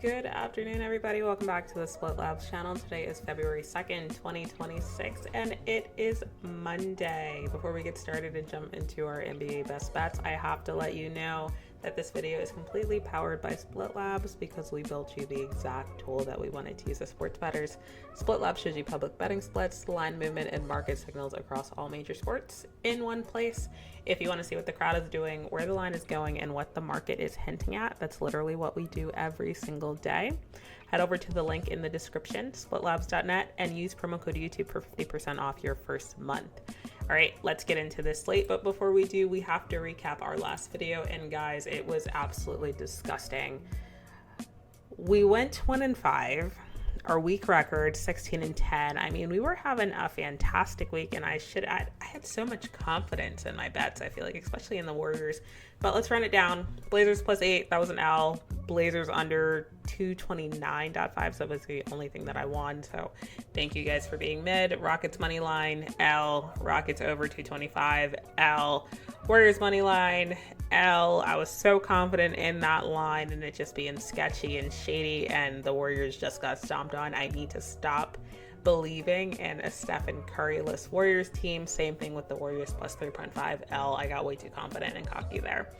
Good afternoon, everybody. Welcome back to the Split Labs channel. Today is February 2nd, 2026, and it is Monday. Before we get started and jump into our NBA best bets, I have to let you know that this video is completely powered by Split Labs because we built you the exact tool that we wanted to use as sports bettors. Split Labs shows you public betting splits, line movement, and market signals across all major sports in one place. If you want to see what the crowd is doing, where the line is going, and what the market is hinting at, that's literally what we do every single day. Head over to the link in the description, splitlabs.net, and use promo code YouTube for 50% off your first month. All right, let's get into this slate. But before we do, we have to recap our last video. And guys, it was absolutely disgusting. We went 1-5. Our week record 16-10. I mean, we were having a fantastic week, and I had so much confidence in my bets. I feel like, especially in the Warriors. But let's run it down. Blazers +8. That was an L. Blazers under 229.5. So that was the only thing that I won. So thank you guys for being mid. Rockets money line L. Rockets over 225 L. Warriors money line L. I was so confident in that line and it just being sketchy and shady, and the Warriors just got stomped on. I need to stop believing in a Stephen Curry-less Warriors team. Same thing with the Warriors +3.5 L. I got way too confident and cocky there.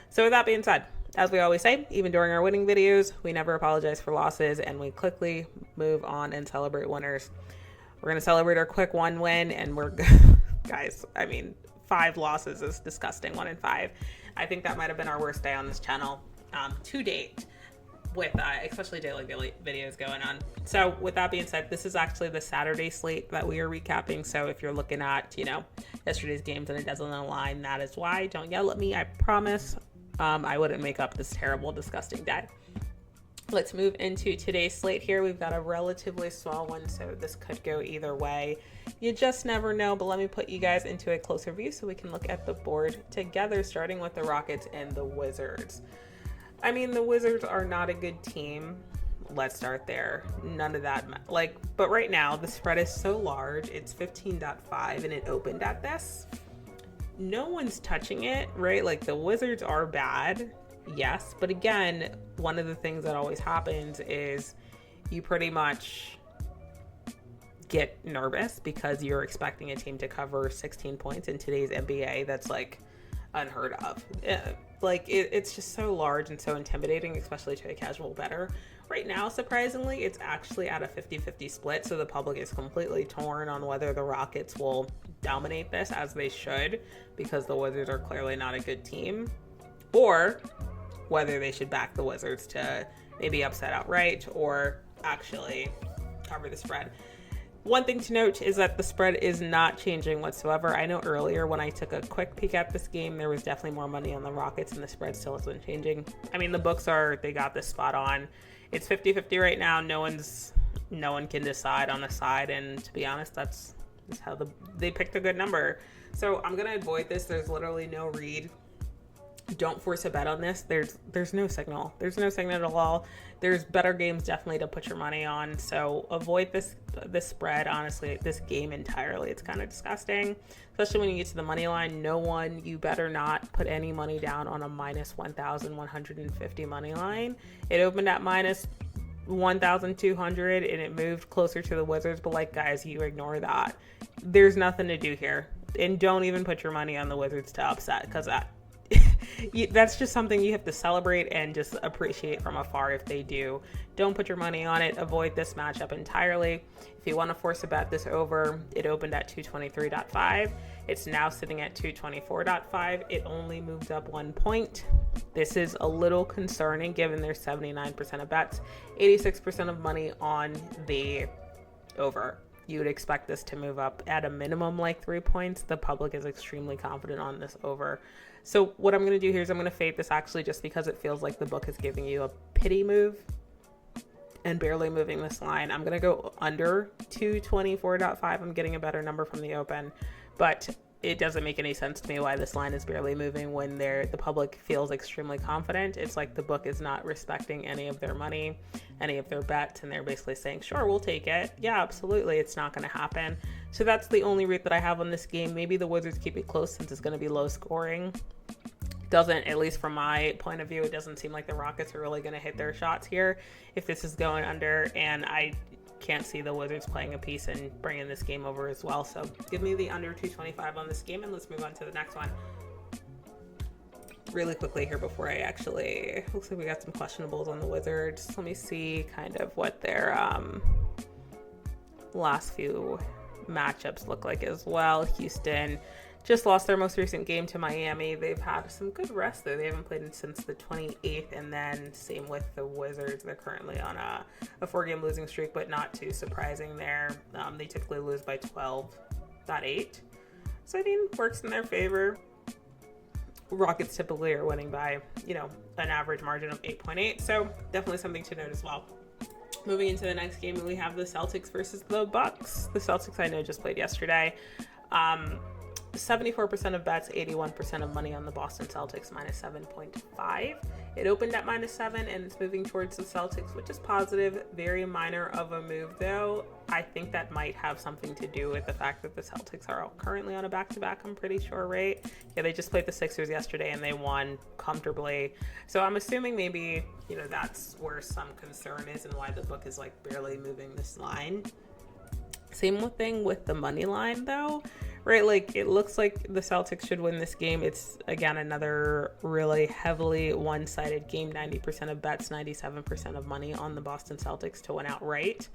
So with that being said, as we always say, even during our winning videos, we never apologize for losses, and we quickly move on and celebrate winners. We're going to celebrate our quick one win, and we're guys, I mean, 5 losses is disgusting. 1-5. I think that might have been our worst day on this channel to date, with especially daily videos going on. So with that being said, this is actually the Saturday slate that we are recapping. So if you're looking at, yesterday's games and it doesn't align, that is why. Don't yell at me. I promise I wouldn't make up this terrible, disgusting day. Let's move into today's slate here. We've got a relatively small one, so this could go either way. You just never know, but let me put you guys into a closer view so we can look at the board together, starting with the Rockets and the Wizards. I mean, the Wizards are not a good team. Let's start there. None of that. But right now, the spread is so large. It's 15.5, and it opened at this. No one's touching it, right? Like, the Wizards are bad. Yes, but again, one of the things that always happens is you pretty much get nervous because you're expecting a team to cover 16 points in today's NBA. That's like unheard of. It's just so large and so intimidating, especially to a casual bettor. Right now, surprisingly, it's actually at a 50-50 split, so the public is completely torn on whether the Rockets will dominate this, as they should, because the Wizards are clearly not a good team, or whether they should back the Wizards to maybe upset outright or actually cover the spread. One thing to note is that the spread is not changing whatsoever. I know earlier when I took a quick peek at this game, there was definitely more money on the Rockets and the spread still isn't changing. I mean, the books they got this spot on. It's 50-50 right now. No one can decide on a side, and to be honest, that's how they picked a good number. So I'm gonna avoid this. There's literally no read. Don't force a bet on this. There's no signal. There's no signal at all. There's better games definitely to put your money on. So avoid this spread, honestly, this game entirely. It's kind of disgusting, especially when you get to the money line. You better not put any money down on a -1,150 money line. It opened at -1,200 and it moved closer to the Wizards. But guys, you ignore that. There's nothing to do here. And don't even put your money on the Wizards to upset, because that's just something you have to celebrate and just appreciate from afar if they do. Don't put your money on it. Avoid this matchup entirely. If you want to force a bet this over, it opened at 223.5. It's now sitting at 224.5. It only moved up 1 point. This is a little concerning given there's 79% of bets, 86% of money on the over. You would expect this to move up at a minimum 3 points. The public is extremely confident on this over. So what I'm going to do here is I'm going to fade this actually just because it feels like the book is giving you a pity move and barely moving this line. I'm going to go under 224.5. I'm getting a better number from the open, but it doesn't make any sense to me why this line is barely moving when the public feels extremely confident. It's like the book is not respecting any of their money, any of their bets, and they're basically saying, sure, we'll take it. Yeah, absolutely. It's not going to happen. So that's the only route that I have on this game. Maybe the Wizards keep it close since it's going to be low scoring. Doesn't, at least from my point of view, it doesn't seem like the Rockets are really going to hit their shots here if this is going under, and I can't see the Wizards playing a piece and bringing this game over as well. So give me the under 225 on this game, and let's move on to the next one. Really quickly here before I actually, looks like we got some questionables on the Wizards. Let me see kind of what their last few matchups look like as well. Houston just lost their most recent game to Miami. They've had some good rest though. They haven't played since the 28th, and then same with the Wizards. They're currently on a 4-game losing streak, but not too surprising there. They typically lose by 12, not 8. So I mean, works in their favor. Rockets typically are winning by, an average margin of 8.8. So definitely something to note as well. Moving into the next game, we have the Celtics versus the Bucks. The Celtics I know just played yesterday. 74% of bets, 81% of money on the Boston Celtics, minus 7.5. It opened at minus 7, and it's moving towards the Celtics, which is positive. Very minor of a move, though. I think that might have something to do with the fact that the Celtics are all currently on a back-to-back, I'm pretty sure, right? Yeah, they just played the Sixers yesterday, and they won comfortably. So I'm assuming maybe, that's where some concern is and why the book is, barely moving this line. Same thing with the money line, though. Right, it looks like the Celtics should win this game. It's, again, another really heavily one-sided game. 90% of bets, 97% of money on the Boston Celtics to win outright.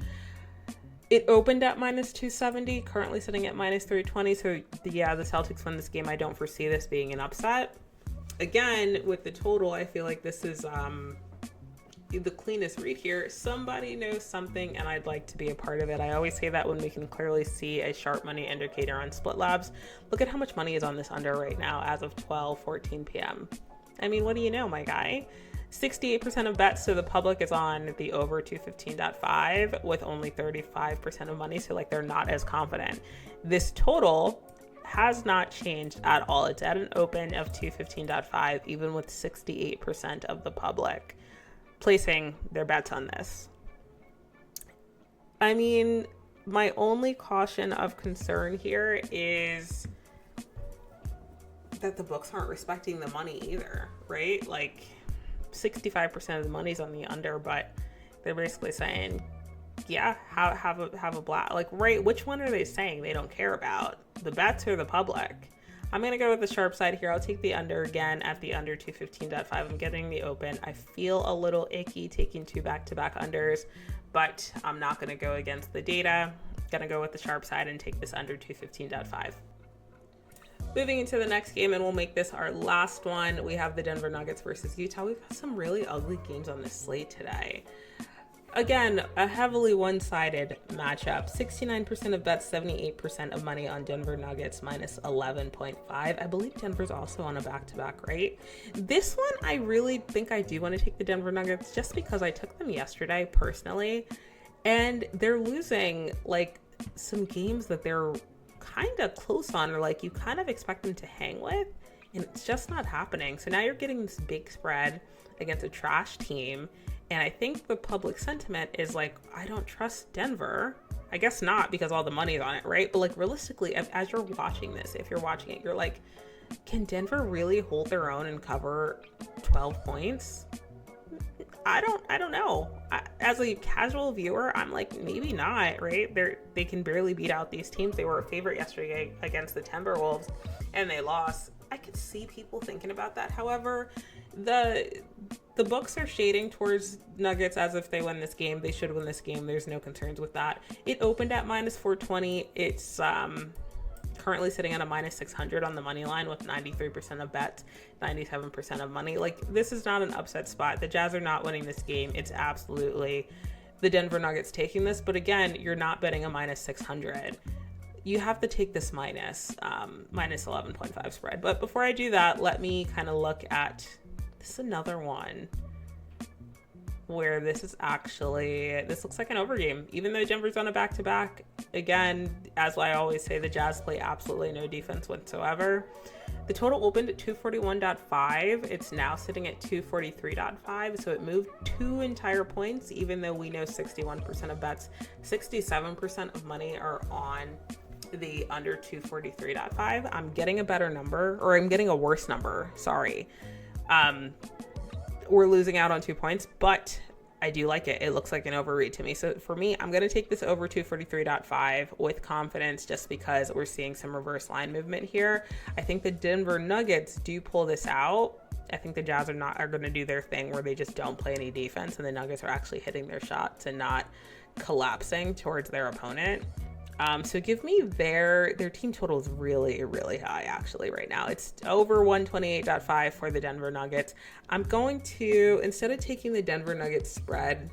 It opened at minus 270, currently sitting at minus 320. So, yeah, the Celtics win this game. I don't foresee this being an upset. Again, with the total, I feel like this is the cleanest read here. Somebody knows something, and I'd like to be a part of it. I always say that when we can clearly see a sharp money indicator on Split Labs. Look at how much money is on this under right now as of 12:14 p.m. I mean, what do you know, my guy? 68% of bets to the public is on the over 215.5 with only 35% of money, so they're not as confident. This total has not changed at all. It's at an open of 215.5, even with 68% of the public placing their bets on this. I mean, my only caution of concern here is that the books aren't respecting the money either, right? 65% of the money's on the under, but they're basically saying, yeah, have a blast. Right, which one are they saying they don't care about? The bets or the public? I'm going to go with the sharp side here. I'll take the under again at the under 215.5. I'm getting the open. I feel a little icky taking 2 back-to-back unders, but I'm not going to go against the data. Going to go with the sharp side and take this under 215.5. Moving into the next game, and we'll make this our last one. We have the Denver Nuggets versus Utah. We've got some really ugly games on this slate today. Again, a heavily one-sided matchup. 69% of bets, 78% of money on Denver Nuggets, minus 11.5. I believe Denver's also on a back-to-back, right? This one, I really think I do want to take the Denver Nuggets just because I took them yesterday personally, and they're losing some games that they're kind of close on, or you kind of expect them to hang with, and it's just not happening. So now you're getting this big spread against a trash team. And I think the public sentiment is I don't trust Denver. I guess not, because all the money's on it, right? But realistically, as you're watching this, if you're watching it, you're can Denver really hold their own and cover 12 points? I don't know. As a casual viewer, I'm maybe not, right? They can barely beat out these teams. They were a favorite yesterday against the Timberwolves, and they lost. I could see people thinking about that. However, the books are shading towards Nuggets as if they win this game. They should win this game. There's no concerns with that. It opened at minus 420. It's currently sitting at a minus 600 on the money line with 93% of bets, 97% of money. This is not an upset spot. The Jazz are not winning this game. It's absolutely the Denver Nuggets taking this. But again, you're not betting a minus 600. You have to take this minus 11.5 spread. But before I do that, let me kind of look at this. Another one where this looks like an overgame, even though Denver's on a back-to-back. Again, as I always say, the Jazz play absolutely no defense whatsoever. The total opened at 241.5. It's now sitting at 243.5. So it moved 2 entire points, even though we know 61% of bets, 67% of money are on the under 243.5. I'm getting a better number, or I'm getting a worse number. Sorry. We're losing out on 2 points, but I do like it. It looks like an overread to me. So for me, I'm going to take this over 243.5 with confidence, just because we're seeing some reverse line movement here. I think the Denver Nuggets do pull this out. I think the Jazz are going to do their thing where they just don't play any defense, and the Nuggets are actually hitting their shots and not collapsing towards their opponent. So give me their team total is really, really high actually right now. It's over 128.5 for the Denver Nuggets. I'm going to, instead of taking the Denver Nuggets spread,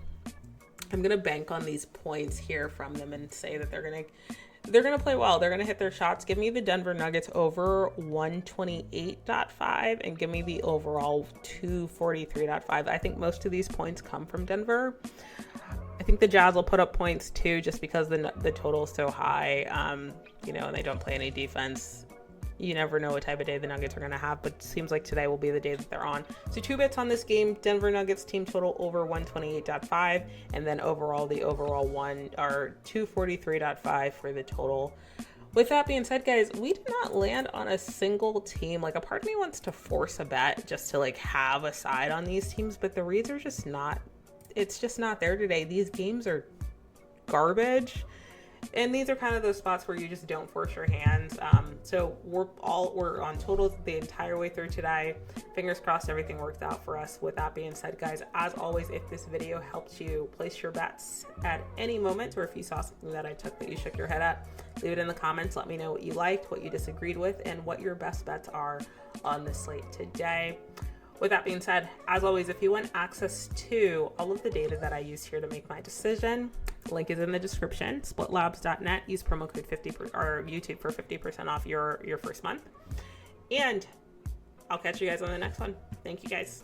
I'm going to bank on these points here from them and say that they're going to play well. They're going to hit their shots. Give me the Denver Nuggets over 128.5 and give me the overall 243.5. I think most of these points come from Denver. I think the Jazz will put up points too, just because the total is so high, and they don't play any defense. You never know what type of day the Nuggets are going to have, but it seems like today will be the day that they're on. So 2 bets on this game: Denver Nuggets team total over 128.5, and then the overall 243.5 for the total. With that being said, guys, we did not land on a single team. Like, a part of me wants to force a bet just to have a side on these teams, but the reads are just not. It's just not there today. These games are garbage, and these are kind of those spots where you just don't force your hands. So we're on totals the entire way through today. Fingers crossed everything worked out for us. With that being said, guys, as always, if this video helped you place your bets at any moment, or if you saw something that I took that you shook your head at, leave it in the comments. Let me know what you liked, what you disagreed with, and what your best bets are on the slate today. With that being said, as always, if you want access to all of the data that I use here to make my decision, link is in the description, splitlabs.net. Use promo code 50 or YouTube for 50% off your first month. And I'll catch you guys on the next one. Thank you, guys.